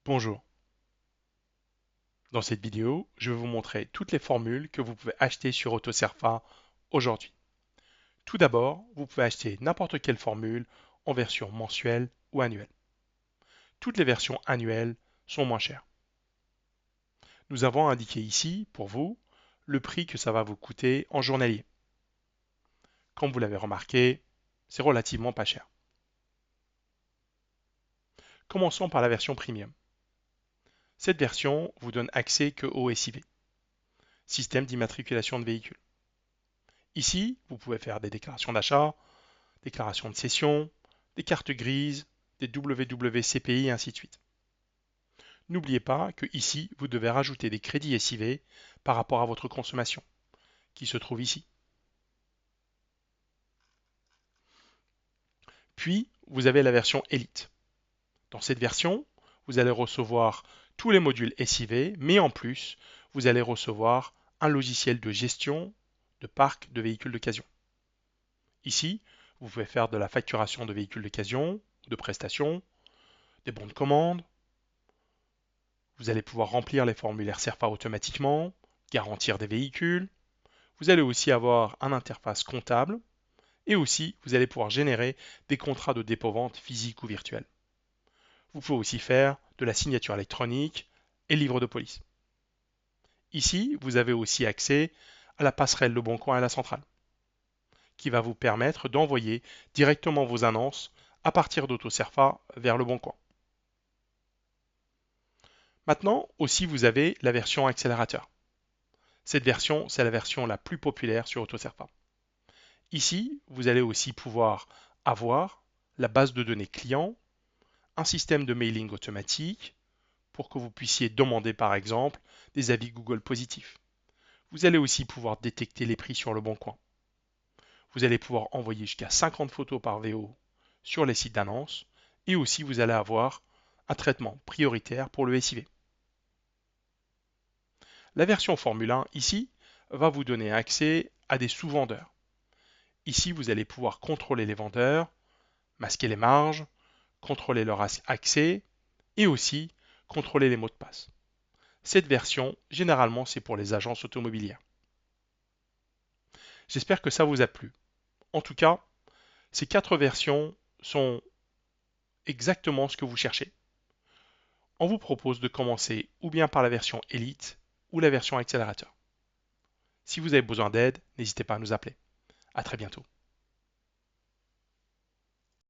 Bonjour. Dans cette vidéo, je vais vous montrer toutes les formules que vous pouvez acheter sur Autocerfa aujourd'hui. Tout d'abord, vous pouvez acheter n'importe quelle formule en version mensuelle ou annuelle. Toutes les versions annuelles sont moins chères. Nous avons indiqué ici, pour vous, le prix que ça va vous coûter en journalier. Comme vous l'avez remarqué, c'est relativement pas cher. Commençons par la version premium. Cette version vous donne accès que au SIV, système d'immatriculation de véhicules. Ici, vous pouvez faire des déclarations d'achat, déclaration de cession, des cartes grises, des WWCPI et ainsi de suite. N'oubliez pas que ici, vous devez rajouter des crédits SIV par rapport à votre consommation, qui se trouve ici. Puis, vous avez la version Elite. Dans cette version, vous allez recevoir tous les modules SIV, mais en plus, vous allez recevoir un logiciel de gestion de parc de véhicules d'occasion. Ici, vous pouvez faire de la facturation de véhicules d'occasion, de prestations, des bons de commande. Vous allez pouvoir remplir les formulaires CERFA automatiquement, garantir des véhicules. Vous allez aussi avoir un interface comptable et aussi vous allez pouvoir générer des contrats de dépôt-vente physiques ou virtuels. Vous pouvez aussi faire de la signature électronique et livre de police. Ici, vous avez aussi accès à la passerelle Leboncoin et la centrale, qui va vous permettre d'envoyer directement vos annonces à partir d'AutoCerfa vers Leboncoin. Maintenant, aussi, vous avez la version accélérateur. Cette version, c'est la version la plus populaire sur AutoCerfa. Ici, vous allez aussi pouvoir avoir la base de données client, un système de mailing automatique pour que vous puissiez demander par exemple des avis Google positifs. Vous allez aussi pouvoir détecter les prix sur le bon coin. Vous allez pouvoir envoyer jusqu'à 50 photos par VO sur les sites d'annonces et aussi vous allez avoir un traitement prioritaire pour le SIV. La version Formule 1 ici va vous donner accès à des sous-vendeurs. Ici, vous allez pouvoir contrôler les vendeurs, masquer les marges, contrôler leur accès et aussi contrôler les mots de passe. Cette version, généralement, c'est pour les agences automobilières. J'espère que ça vous a plu. En tout cas, ces 4 versions sont exactement ce que vous cherchez. On vous propose de commencer ou bien par la version Elite ou la version accélérateur. Si vous avez besoin d'aide, n'hésitez pas à nous appeler. À très bientôt.